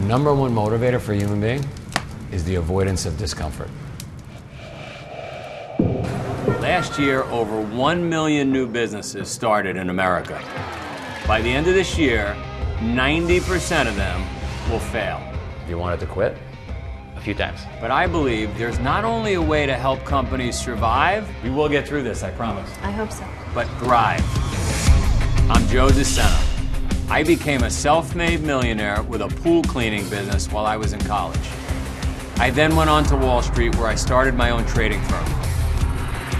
number one motivator for a human being is the avoidance of discomfort. Last year, over 1 million new businesses started in America. By the end of this year, 90% of them will fail. You wanted to quit? A few times. But I believe there's not only a way to help companies survive, We will get through this, I promise. I hope so. but thrive. I'm Joe De Sena. I became a self-made millionaire with a pool cleaning business while I was in college. I then went on to Wall Street where I started my own trading firm.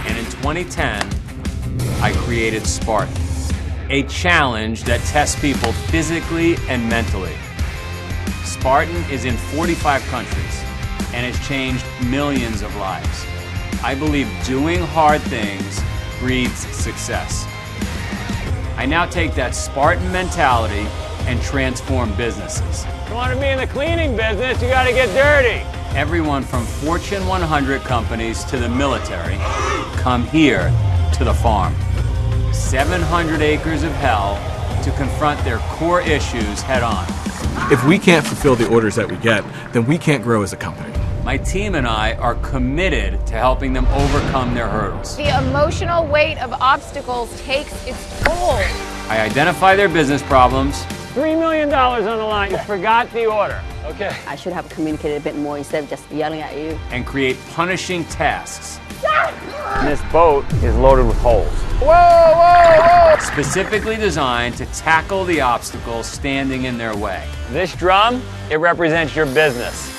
And in 2010, I created Spartan, a challenge that tests people physically and mentally. Spartan is in 45 countries and has changed millions of lives. I believe doing hard things breeds success. I now take that Spartan mentality and transform businesses. You want to be in the cleaning business, you got to get dirty. Everyone from Fortune 100 companies to the military come here to the farm. 700 acres of hell to confront their core issues head on. If we can't fulfill the orders that we get, then we can't grow as a company. My team and I are committed to helping them overcome their hurdles. The emotional weight of obstacles takes its toll. I identify their business problems, $3 million on the line, you forgot the order. Okay. I should have communicated a bit more instead of just yelling at you. and create punishing tasks This boat is loaded with holes. specifically designed to tackle the obstacles standing in their way. This drum, it represents your business.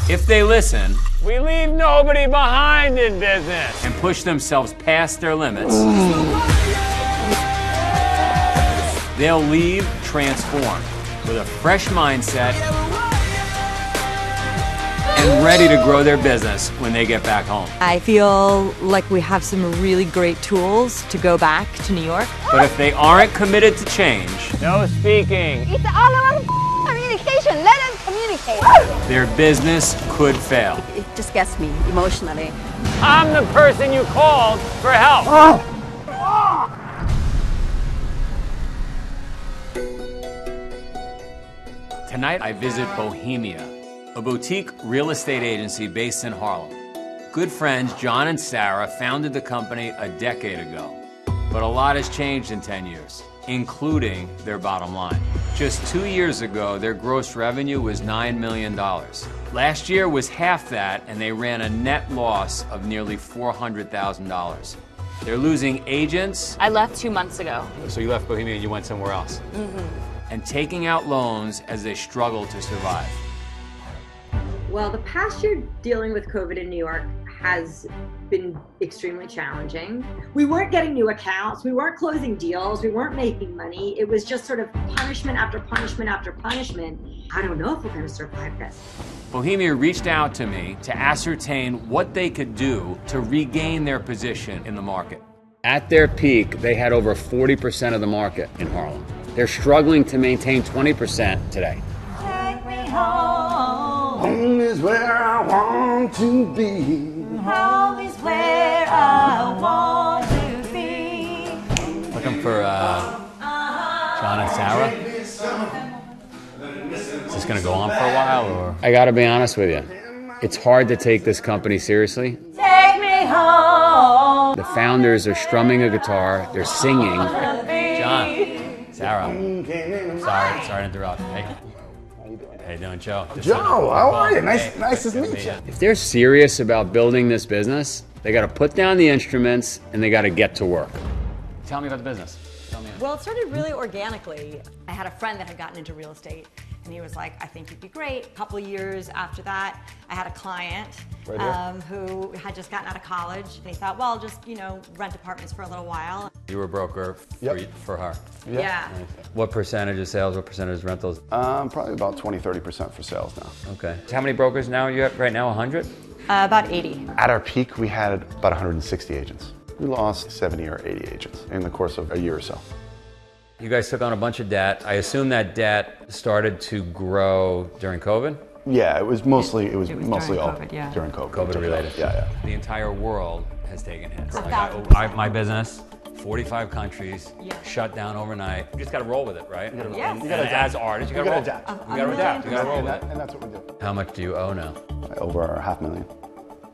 If they listen We leave nobody behind in business. and push themselves past their limits, they'll leave transformed with a fresh mindset and ready to grow their business when they get back home. I feel like we have some really great tools to go back to New York. But if they aren't committed to change, No speaking. It's all about communication. Let them communicate. their business could fail. It just gets me emotionally. I'm the person you called for help. Tonight I visit Bohemia, a boutique real estate agency based in Harlem. Good friends John and Sarah founded the company a decade ago, but a lot has changed in 10 years, including their bottom line. Just 2 years ago, their gross revenue was $9 million. Last year was half that, and they ran a net loss of nearly $400,000. They're losing agents I left 2 months ago. So you left Bohemia and you went somewhere else. and taking out loans as they struggle to survive. Well, the past year dealing with COVID in New York has been extremely challenging. We weren't getting new accounts, we weren't closing deals, we weren't making money. It was just sort of punishment after punishment after punishment. I don't know if we're going to survive this. Bohemia reached out to me to ascertain what they could do to regain their position in the market. At their peak, they had over 40% of the market in Harlem. They're struggling to maintain 20% today. Take me home. Home is where I want to be. Home is where I want to be. Looking for John and Sarah? Is this gonna go on for a while, or? I gotta be honest with you. It's hard to take this company seriously. Take me home. The founders are strumming a guitar, they're singing. John, Sarah, sorry to interrupt. Hey, how you doing, Joe? Joe, how are you? Nice to meet you. If they're serious about building this business, they gotta put down the instruments and they gotta get to work. Tell me about the business. Tell me. Well, it started really organically. I had a friend that had gotten into real estate, and he was like, I think you'd be great. A couple of years after that, I had a client who had just gotten out of college, and he thought, well, I'll just, rent apartments for a little while. You were a broker for her. Yeah. What percentage of sales, what percentage of rentals? Probably about 20-30% for sales now. Okay. How many brokers now you have right now, 100? About 80. At our peak, we had about 160 agents. We lost 70 or 80 agents in the course of a year or so. You guys took on a bunch of debt. I assume that debt started to grow during COVID? Yeah, it was mostly all during COVID. COVID related. Yeah. The entire world has taken hits. $1,000%. My business 45 countries, shut down overnight. You just got to roll with it, right? Yes. As artists, you got to roll. adapt. You got to adapt. You got to roll with it. And that's what we do. How much do you owe now? Over $500,000.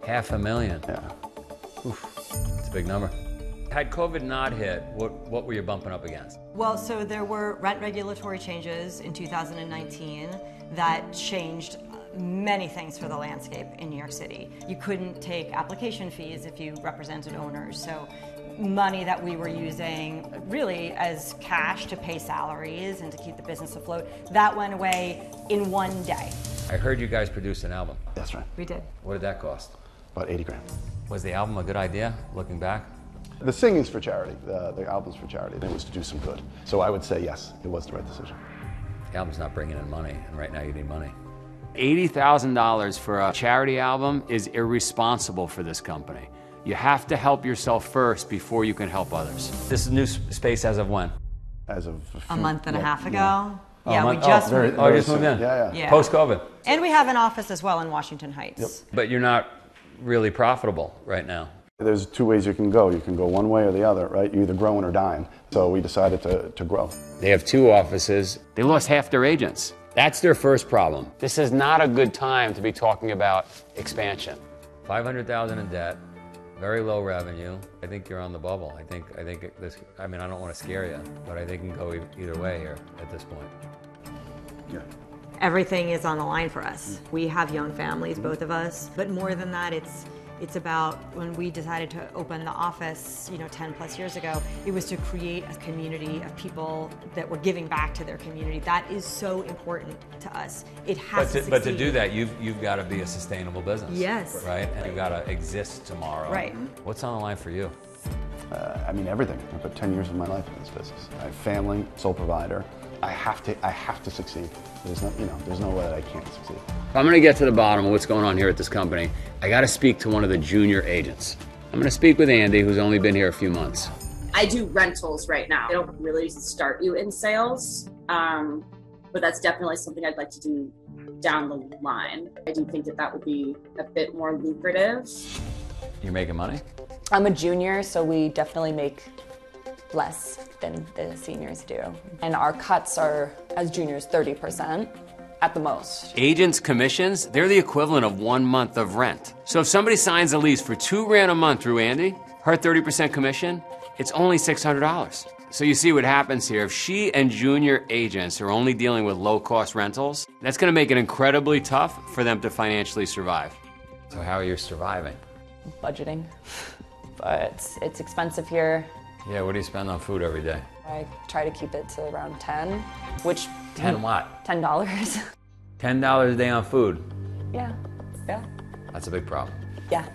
$500,000. Yeah. Oof, it's a big number. Had COVID not hit, what were you bumping up against? Well, so there were rent regulatory changes in 2019 that changed many things for the landscape in New York City. You couldn't take application fees if you represented owners. So money that we were using really as cash to pay salaries and to keep the business afloat, that went away in one day. I heard you guys produced an album. That's right. We did. What did that cost? About 80 grand. Was the album a good idea, looking back? The singing's for charity. The album's for charity. It was to do some good. So I would say yes, it was the right decision. The album's not bringing in money, and right now you need money. $80,000 for a charity album is irresponsible for this company. You have to help yourself first before you can help others. This is new space as of when? As of A month and a half ago. Yeah. Yeah, we just moved. Oh, you just moved in? Yeah. Post-COVID. And we have an office as well in Washington Heights. Yep. But you're not really profitable right now. There's two ways you can go. You can go one way or the other, right? You're either growing or dying. So we decided to grow. They have 2 offices. They lost half their agents. That's their first problem. This is not a good time to be talking about expansion. $500,000 in debt, very low revenue. I think you're on the bubble. I think this, I mean, I don't want to scare you, but I think it can go either way here at this point. Yeah. Everything is on the line for us. We have young families, both of us, but more than that, it's about when we decided to open the office, 10 plus years ago, it was to create a community of people that were giving back to their community. That is so important to us. It has to succeed. But to do that, you've got to be a sustainable business. Yes. Right? And you've got to exist tomorrow. Right. What's on the line for you? I mean, everything. I put 10 years of my life in this business. I have family, sole provider. I have to succeed. There's no way that I can't succeed. If I'm going to get to the bottom of what's going on here at this company, I got to speak to one of the junior agents. I'm going to speak with Andy, who's only been here a few months. I do rentals right now. They don't really start you in sales, but that's definitely something I'd like to do down the line. I do think that would be a bit more lucrative. You're making money? I'm a junior, so we definitely make less than the seniors do. And our cuts are, as juniors, 30% at the most. Agents' commissions, they're the equivalent of 1 month of rent. So if somebody signs a lease for $2,000 a month through Andy, her 30% commission, it's only $600. So you see what happens here. If she and junior agents are only dealing with low-cost rentals, that's gonna make it incredibly tough for them to financially survive. So how are you surviving? Budgeting, but it's expensive here. Yeah, what do you spend on food every day? I try to keep it to around 10, which... 10 what? $10. $10 a day on food? Yeah. That's a big problem. Yeah.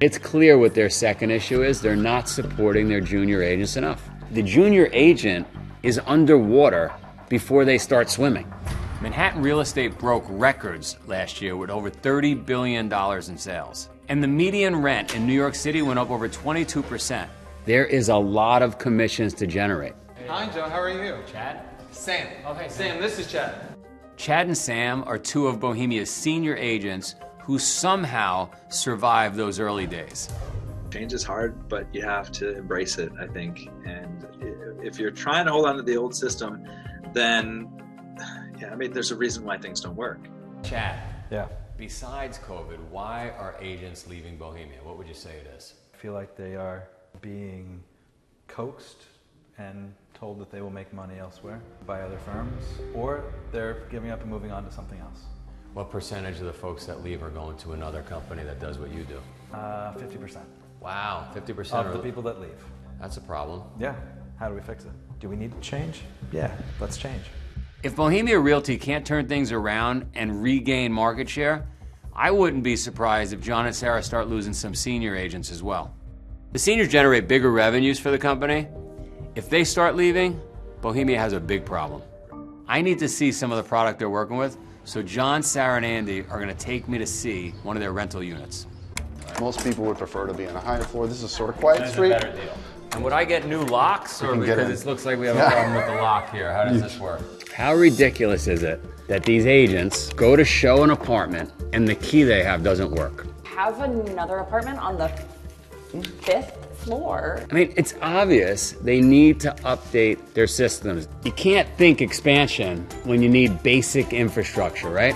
It's clear what their second issue is. They're not supporting their junior agents enough. The junior agent is underwater before they start swimming. Manhattan real estate broke records last year with over $30 billion in sales. And the median rent in New York City went up over 22%. There is a lot of commissions to generate. Hi, Joe. How are you? Chad? Sam. Okay, Sam, this is Chad. Chad and Sam are 2 of Bohemia's senior agents who somehow survived those early days. Change is hard, but you have to embrace it, I think. And if you're trying to hold on to the old system, then, yeah, I mean, there's a reason why things don't work. Chad. Yeah. Besides COVID, why are agents leaving Bohemia? What would you say it is? I feel like they are being coaxed and told that they will make money elsewhere by other firms, or they're giving up and moving on to something else. What percentage of the folks that leave are going to another company that does what you do? 50%. Wow, 50% of the people that leave. That's a problem. Yeah. How do we fix it? Do we need to change? Yeah, let's change. If Bohemia Realty can't turn things around and regain market share, I wouldn't be surprised if John and Sarah start losing some senior agents as well. The seniors generate bigger revenues for the company. If they start leaving, Bohemia has a big problem. I need to see some of the product they're working with, so John, Sarah, and Andy are gonna take me to see one of their rental units. Most people would prefer to be on a higher floor. This is sort of quiet street. That's a better deal. And would I get new locks, or because it looks like we have a problem with the lock here? How does this work? How ridiculous is it that these agents go to show an apartment and the key they have doesn't work? Have another apartment on the 5th floor. I mean, it's obvious they need to update their systems. You can't think expansion when you need basic infrastructure, right?